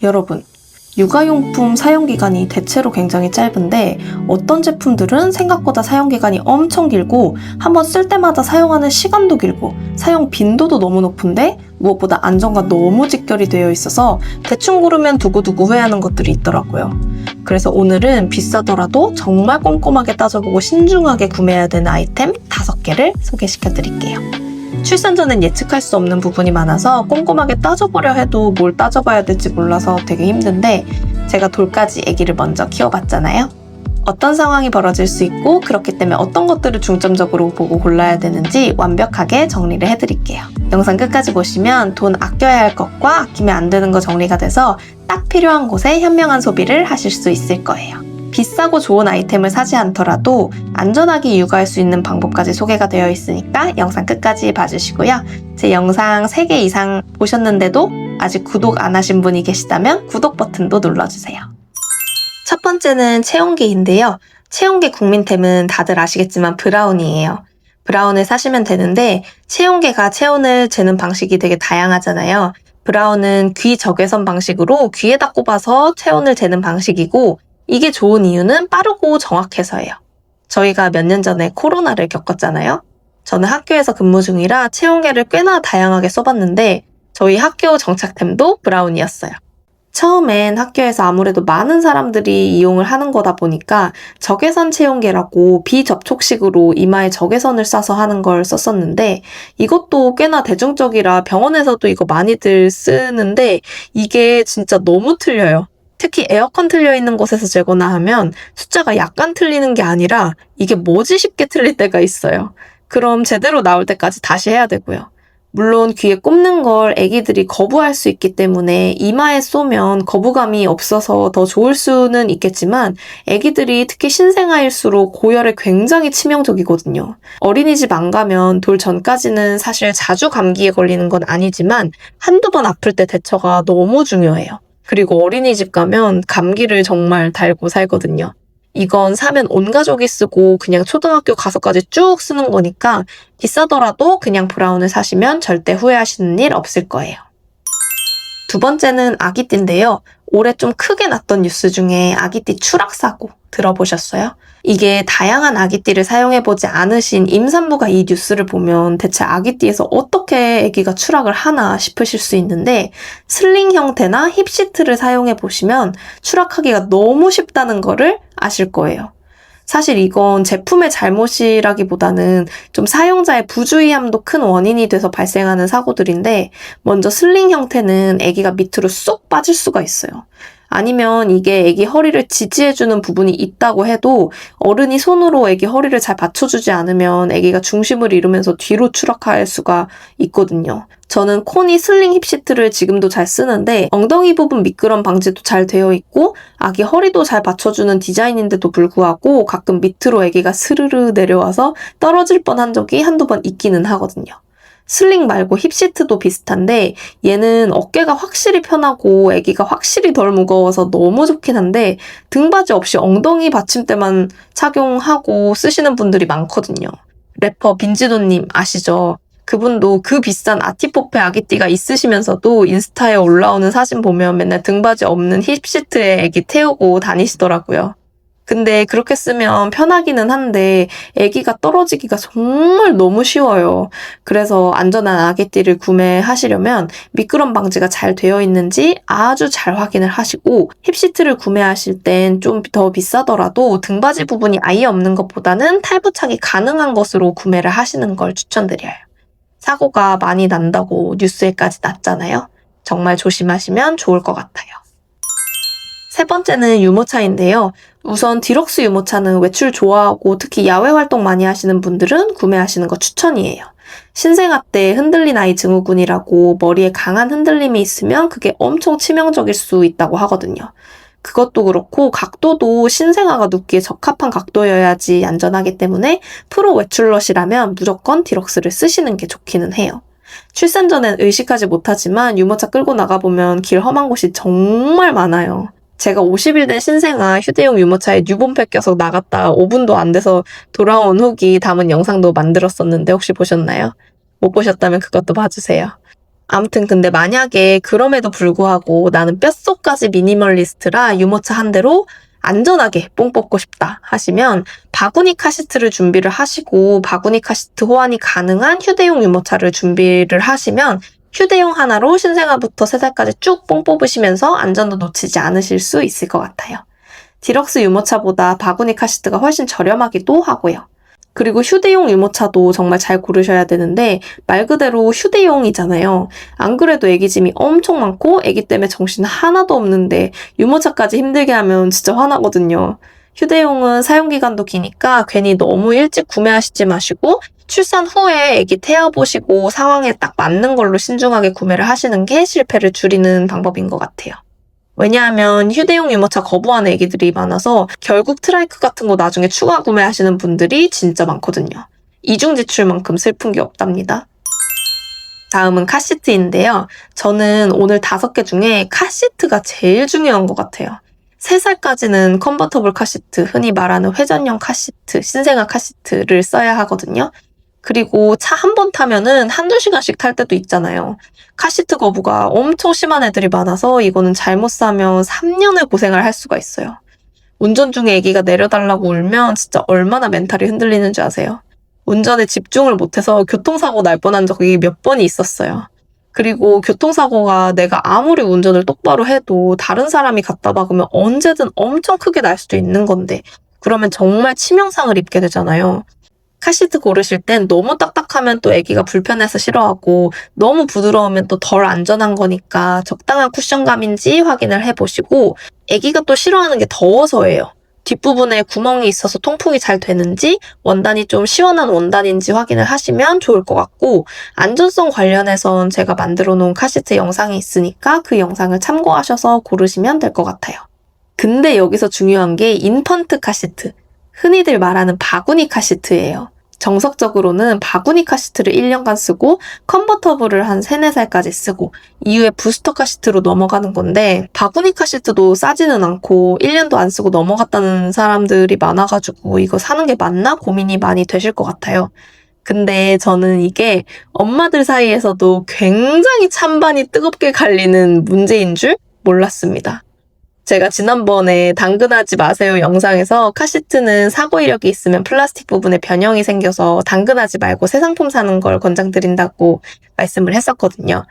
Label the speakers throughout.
Speaker 1: 여러분, 육아용품 사용기간이 대체로 굉장히 짧은데 어떤 제품들은 생각보다 사용기간이 엄청 길고 한번 쓸 때마다 사용하는 시간도 길고 사용 빈도도 너무 높은데 무엇보다 안전과 너무 직결이 되어 있어서 대충 고르면 두고두고 후회하는 것들이 있더라고요. 그래서 오늘은 비싸더라도 정말 꼼꼼하게 따져보고 신중하게 구매해야 되는 아이템 5개를 소개시켜 드릴게요. 출산 전엔 예측할 수 없는 부분이 많아서 꼼꼼하게 따져보려 해도 뭘 따져봐야 될지 몰라서 되게 힘든데 제가 돌까지 아기를 먼저 키워봤잖아요. 어떤 상황이 벌어질 수 있고 그렇기 때문에 어떤 것들을 중점적으로 보고 골라야 되는지 완벽하게 정리를 해드릴게요. 영상 끝까지 보시면 돈 아껴야 할 것과 아끼면 안 되는 거 정리가 돼서 딱 필요한 곳에 현명한 소비를 하실 수 있을 거예요. 비싸고 좋은 아이템을 사지 않더라도 안전하게 육아할 수 있는 방법까지 소개가 되어 있으니까 영상 끝까지 봐주시고요. 제 영상 3개 이상 보셨는데도 아직 구독 안 하신 분이 계시다면 구독 버튼도 눌러주세요. 첫 번째는 체온계인데요. 체온계 국민템은 다들 아시겠지만 브라운이에요. 브라운을 사시면 되는데 체온계가 체온을 재는 방식이 되게 다양하잖아요. 브라운은 귀 적외선 방식으로 귀에다 꼽아서 체온을 재는 방식이고 이게 좋은 이유는 빠르고 정확해서예요. 저희가 몇 년 전에 코로나를 겪었잖아요. 저는 학교에서 근무 중이라 체온계를 꽤나 다양하게 써봤는데 저희 학교 정착템도 브라운이었어요. 처음엔 학교에서 아무래도 많은 사람들이 이용을 하는 거다 보니까 적외선 체온계라고 비접촉식으로 이마에 적외선을 쏴서 하는 걸 썼었는데 이것도 꽤나 대중적이라 병원에서도 이거 많이들 쓰는데 이게 진짜 너무 틀려요. 특히 에어컨 틀려 있는 곳에서 재거나 하면 숫자가 약간 틀리는 게 아니라 이게 뭐지 싶게 틀릴 때가 있어요. 그럼 제대로 나올 때까지 다시 해야 되고요. 물론 귀에 꼽는 걸 애기들이 거부할 수 있기 때문에 이마에 쏘면 거부감이 없어서 더 좋을 수는 있겠지만 애기들이 특히 신생아일수록 고열에 굉장히 치명적이거든요. 어린이집 안 가면 돌 전까지는 사실 자주 감기에 걸리는 건 아니지만 한두 번 아플 때 대처가 너무 중요해요. 그리고 어린이집 가면 감기를 정말 달고 살거든요. 이건 사면 온 가족이 쓰고 그냥 초등학교 가서까지 쭉 쓰는 거니까 비싸더라도 그냥 브라운을 사시면 절대 후회하시는 일 없을 거예요. 두 번째는 아기띠인데요. 올해 좀 크게 났던 뉴스 중에 아기띠 추락사고 들어보셨어요? 이게 다양한 아기띠를 사용해보지 않으신 임산부가 이 뉴스를 보면 대체 아기띠에서 어떻게 아기가 추락을 하나 싶으실 수 있는데 슬링 형태나 힙시트를 사용해보시면 추락하기가 너무 쉽다는 거를 아실 거예요. 사실 이건 제품의 잘못이라기보다는 좀 사용자의 부주의함도 큰 원인이 돼서 발생하는 사고들인데 먼저 슬링 형태는 아기가 밑으로 쏙 빠질 수가 있어요. 아니면 이게 아기 허리를 지지해주는 부분이 있다고 해도 어른이 손으로 아기 허리를 잘 받쳐주지 않으면 아기가 중심을 잃으면서 뒤로 추락할 수가 있거든요. 저는 코니 슬링 힙시트를 지금도 잘 쓰는데 엉덩이 부분 미끄럼 방지도 잘 되어 있고 아기 허리도 잘 받쳐주는 디자인인데도 불구하고 가끔 밑으로 아기가 스르르 내려와서 떨어질 뻔한 적이 한두 번 있기는 하거든요. 슬링 말고 힙시트도 비슷한데 얘는 어깨가 확실히 편하고 아기가 확실히 덜 무거워서 너무 좋긴 한데 등받이 없이 엉덩이 받침대만 착용하고 쓰시는 분들이 많거든요. 래퍼 빈지노님 아시죠? 그분도 그 비싼 아티포페 아기띠가 있으시면서도 인스타에 올라오는 사진 보면 맨날 등받이 없는 힙시트에 아기 태우고 다니시더라고요. 근데 그렇게 쓰면 편하기는 한데 아기가 떨어지기가 정말 너무 쉬워요. 그래서 안전한 아기띠를 구매하시려면 미끄럼 방지가 잘 되어 있는지 아주 잘 확인을 하시고 힙시트를 구매하실 땐 좀 더 비싸더라도 등받이 부분이 아예 없는 것보다는 탈부착이 가능한 것으로 구매를 하시는 걸 추천드려요. 사고가 많이 난다고 뉴스에까지 났잖아요. 정말 조심하시면 좋을 것 같아요. 세 번째는 유모차인데요. 우선 디럭스 유모차는 외출 좋아하고 특히 야외 활동 많이 하시는 분들은 구매하시는 거 추천이에요. 신생아 때 흔들린 아이 증후군이라고 머리에 강한 흔들림이 있으면 그게 엄청 치명적일 수 있다고 하거든요. 그것도 그렇고 각도도 신생아가 눕기에 적합한 각도여야지 안전하기 때문에 프로 외출럿이라면 무조건 디럭스를 쓰시는 게 좋기는 해요. 출산 전엔 의식하지 못하지만 유모차 끌고 나가보면 길 험한 곳이 정말 많아요. 제가 50일 된 신생아 휴대용 유모차에 뉴본팩 껴서 나갔다 5분도 안 돼서 돌아온 후기 담은 영상도 만들었었는데 혹시 보셨나요? 못 보셨다면 그것도 봐주세요. 아무튼 근데 만약에 그럼에도 불구하고 나는 뼛속까지 미니멀리스트라 유모차 한 대로 안전하게 뽕 뽑고 싶다 하시면 바구니 카시트를 준비를 하시고 바구니 카시트 호환이 가능한 휴대용 유모차를 준비를 하시면 휴대용 하나로 신생아부터 3살까지 쭉 뽕 뽑으시면서 안전도 놓치지 않으실 수 있을 것 같아요. 디럭스 유모차보다 바구니 카시트가 훨씬 저렴하기도 하고요. 그리고 휴대용 유모차도 정말 잘 고르셔야 되는데 말 그대로 휴대용이잖아요. 안 그래도 애기 짐이 엄청 많고 애기 때문에 정신 하나도 없는데 유모차까지 힘들게 하면 진짜 화나거든요. 휴대용은 사용기간도 기니까 괜히 너무 일찍 구매하시지 마시고 출산 후에 애기 태워보시고 상황에 딱 맞는 걸로 신중하게 구매를 하시는 게 실패를 줄이는 방법인 것 같아요. 왜냐하면 휴대용 유모차 거부하는 애기들이 많아서 결국 트라이크 같은 거 나중에 추가 구매하시는 분들이 진짜 많거든요. 이중 지출만큼 슬픈 게 없답니다. 다음은 카시트인데요. 저는 오늘 5개 중에 카시트가 제일 중요한 것 같아요. 3살까지는 컨버터블 카시트, 흔히 말하는 회전형 카시트, 신생아 카시트를 써야 하거든요. 그리고 차 한 번 타면은 1~2시간씩 탈 때도 있잖아요. 카시트 거부가 엄청 심한 애들이 많아서 이거는 잘못 사면 3년을 고생을 할 수가 있어요. 운전 중에 아기가 내려달라고 울면 진짜 얼마나 멘탈이 흔들리는지 아세요? 운전에 집중을 못해서 교통사고 날 뻔한 적이 몇 번이 있었어요. 그리고 교통사고가 내가 아무리 운전을 똑바로 해도 다른 사람이 갖다 박으면 언제든 엄청 크게 날 수도 있는 건데 그러면 정말 치명상을 입게 되잖아요. 카시트 고르실 땐 너무 딱딱하면 또 아기가 불편해서 싫어하고 너무 부드러우면 또 덜 안전한 거니까 적당한 쿠션감인지 확인을 해보시고 아기가 또 싫어하는 게 더워서예요. 뒷부분에 구멍이 있어서 통풍이 잘 되는지 원단이 좀 시원한 원단인지 확인을 하시면 좋을 것 같고 안전성 관련해선 제가 만들어 놓은 카시트 영상이 있으니까 그 영상을 참고하셔서 고르시면 될 것 같아요. 근데 여기서 중요한 게 인펀트 카시트, 흔히들 말하는 바구니 카시트예요. 정석적으로는 바구니 카시트를 1년간 쓰고 컨버터블을 한 3~4살까지 쓰고 이후에 부스터 카시트로 넘어가는 건데 바구니 카시트도 싸지는 않고 1년도 안 쓰고 넘어갔다는 사람들이 많아가지고 이거 사는 게 맞나 고민이 많이 되실 것 같아요. 근데 저는 이게 엄마들 사이에서도 굉장히 찬반이 뜨겁게 갈리는 문제인 줄 몰랐습니다. 제가 지난번에 당근하지 마세요 영상에서 카시트는 사고 이력이 있으면 플라스틱 부분에 변형이 생겨서 당근하지 말고 새 상품 사는 걸 권장드린다고 말씀을 했었거든요.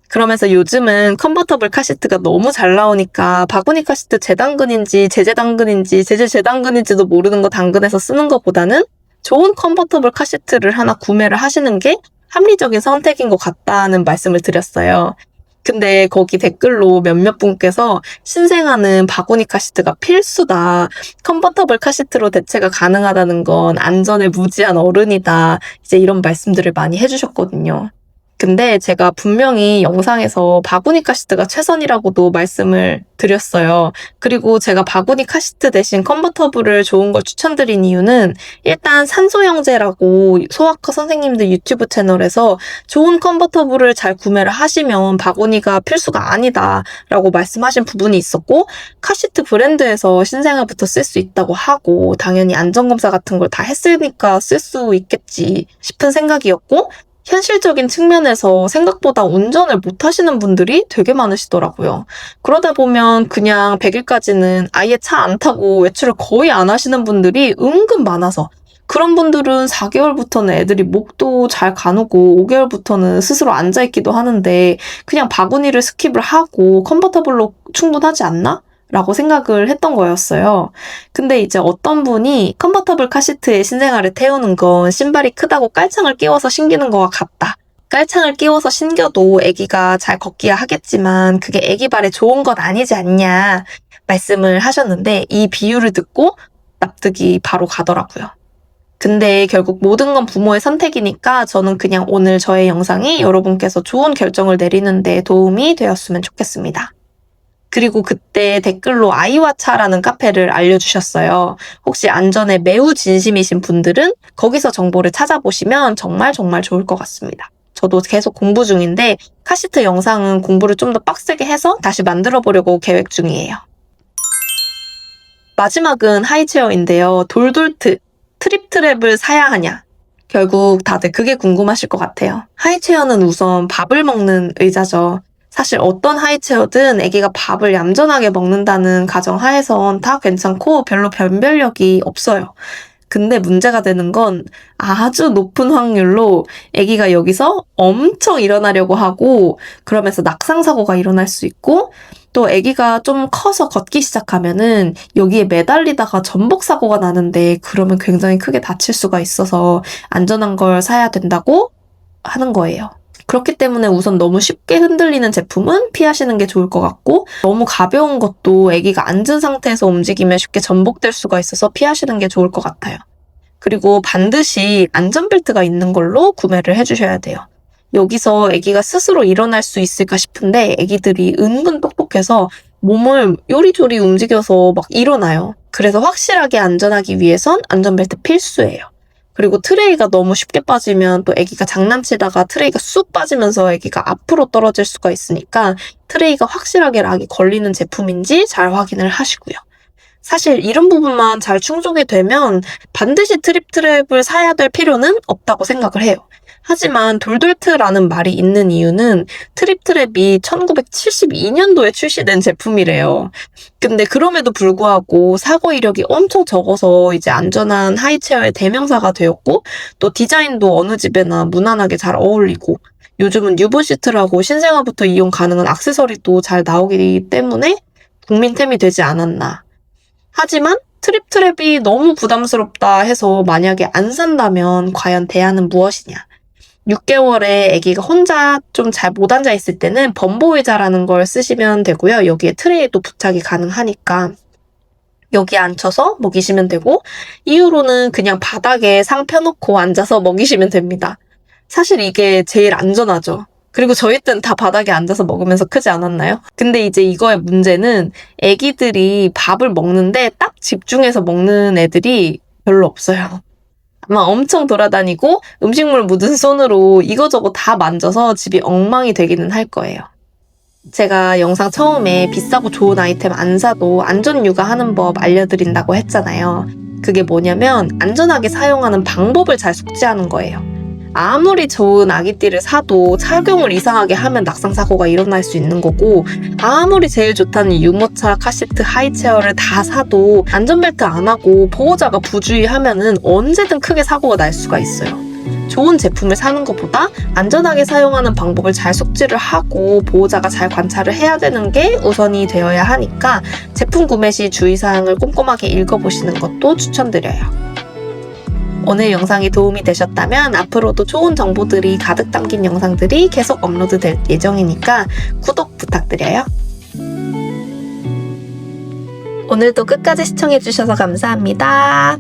Speaker 1: 그러면서 요즘은 컨버터블 카시트가 너무 잘 나오니까 바구니 카시트 재당근인지 제재당근인지 제재재당근인지도 모르는 거 당근해서 쓰는 것보다는 좋은 컨버터블 카시트를 하나 구매를 하시는 게 합리적인 선택인 것 같다는 말씀을 드렸어요. 근데 거기 댓글로 몇몇 분께서 신생아는 바구니 카시트가 필수다. 컨버터블 카시트로 대체가 가능하다는 건 안전에 무지한 어른이다. 이제 이런 말씀들을 많이 해주셨거든요. 근데 제가 분명히 영상에서 바구니 카시트가 최선이라고도 말씀을 드렸어요. 그리고 제가 바구니 카시트 대신 컨버터블을 좋은 걸 추천드린 이유는 일단 산소형제라고 소아과 선생님들 유튜브 채널에서 좋은 컨버터블을 잘 구매를 하시면 바구니가 필수가 아니다라고 말씀하신 부분이 있었고 카시트 브랜드에서 신생아부터 쓸 수 있다고 하고 당연히 안전검사 같은 걸 다 했으니까 쓸 수 있겠지 싶은 생각이었고 현실적인 측면에서 생각보다 운전을 못 하시는 분들이 되게 많으시더라고요. 그러다 보면 그냥 100일까지는 아예 차 안 타고 외출을 거의 안 하시는 분들이 은근 많아서 그런 분들은 4개월부터는 애들이 목도 잘 가누고 5개월부터는 스스로 앉아있기도 하는데 그냥 바구니를 스킵을 하고 컨버터블로 충분하지 않나? 라고 생각을 했던 거였어요. 근데 이제 어떤 분이 컨버터블 카시트에 신생아를 태우는 건 신발이 크다고 깔창을 끼워서 신기는 거와 같다. 깔창을 끼워서 신겨도 아기가 잘 걷기야 하겠지만 그게 아기 발에 좋은 건 아니지 않냐 말씀을 하셨는데 이 비유를 듣고 납득이 바로 가더라고요. 근데 결국 모든 건 부모의 선택이니까 저는 그냥 오늘 저의 영상이 여러분께서 좋은 결정을 내리는 데 도움이 되었으면 좋겠습니다. 그리고 그때 댓글로 아이와차라는 카페를 알려주셨어요. 혹시 안전에 매우 진심이신 분들은 거기서 정보를 찾아보시면 정말 좋을 것 같습니다. 저도 계속 공부 중인데 카시트 영상은 공부를 좀 더 빡세게 해서 다시 만들어 보려고 계획 중이에요. 마지막은 하이체어인데요. 돌돌트, 트립트랩을 사야 하냐? 결국 다들 그게 궁금하실 것 같아요. 하이체어는 우선 밥을 먹는 의자죠. 사실 어떤 하이체어든 아기가 밥을 얌전하게 먹는다는 가정하에선 다 괜찮고 별로 변별력이 없어요. 근데 문제가 되는 건 아주 높은 확률로 아기가 여기서 엄청 일어나려고 하고 그러면서 낙상사고가 일어날 수 있고 또 아기가 좀 커서 걷기 시작하면은 여기에 매달리다가 전복사고가 나는데 그러면 굉장히 크게 다칠 수가 있어서 안전한 걸 사야 된다고 하는 거예요. 그렇기 때문에 우선 너무 쉽게 흔들리는 제품은 피하시는 게 좋을 것 같고 너무 가벼운 것도 아기가 앉은 상태에서 움직이면 쉽게 전복될 수가 있어서 피하시는 게 좋을 것 같아요. 그리고 반드시 안전벨트가 있는 걸로 구매를 해주셔야 돼요. 여기서 아기가 스스로 일어날 수 있을까 싶은데 아기들이 은근 똑똑해서 몸을 요리조리 움직여서 막 일어나요. 그래서 확실하게 안전하기 위해선 안전벨트 필수예요. 그리고 트레이가 너무 쉽게 빠지면 또 아기가 장난치다가 트레이가 쑥 빠지면서 아기가 앞으로 떨어질 수가 있으니까 트레이가 확실하게 락이 걸리는 제품인지 잘 확인을 하시고요. 사실 이런 부분만 잘 충족이 되면 반드시 트립트랩을 사야 될 필요는 없다고 생각을 해요. 하지만 돌돌트라는 말이 있는 이유는 트립트랩이 1972년도에 출시된 제품이래요. 근데 그럼에도 불구하고 사고 이력이 엄청 적어서 이제 안전한 하이체어의 대명사가 되었고 또 디자인도 어느 집에나 무난하게 잘 어울리고 요즘은 유보시트라고 신생아부터 이용 가능한 액세서리도 잘 나오기 때문에 국민템이 되지 않았나. 하지만 트립트랩이 너무 부담스럽다 해서 만약에 안 산다면 과연 대안은 무엇이냐. 6개월에 아기가 혼자 좀 잘 못 앉아 있을 때는 범보 의자라는 걸 쓰시면 되고요. 여기에 트레이도 부착이 가능하니까 여기에 앉혀서 먹이시면 되고 이후로는 그냥 바닥에 상 펴놓고 앉아서 먹이시면 됩니다. 사실 이게 제일 안전하죠. 그리고 저희 때는 다 바닥에 앉아서 먹으면서 크지 않았나요? 근데 이제 이거의 문제는 아기들이 밥을 먹는데 딱 집중해서 먹는 애들이 별로 없어요. 아마 엄청 돌아다니고 음식물 묻은 손으로 이거저거 다 만져서 집이 엉망이 되기는 할 거예요. 제가 영상 처음에 비싸고 좋은 아이템 안 사도 안전 육아하는 법 알려드린다고 했잖아요. 그게 뭐냐면 안전하게 사용하는 방법을 잘 숙지하는 거예요. 아무리 좋은 아기띠를 사도 착용을 이상하게 하면 낙상사고가 일어날 수 있는 거고 아무리 제일 좋다는 유모차, 카시트, 하이체어를 다 사도 안전벨트 안 하고 보호자가 부주의하면은 언제든 크게 사고가 날 수가 있어요. 좋은 제품을 사는 것보다 안전하게 사용하는 방법을 잘 숙지를 하고 보호자가 잘 관찰을 해야 되는 게 우선이 되어야 하니까 제품 구매 시 주의사항을 꼼꼼하게 읽어보시는 것도 추천드려요. 오늘 영상이 도움이 되셨다면 앞으로도 좋은 정보들이 가득 담긴 영상들이 계속 업로드될 예정이니까 구독 부탁드려요. 오늘도 끝까지 시청해주셔서 감사합니다.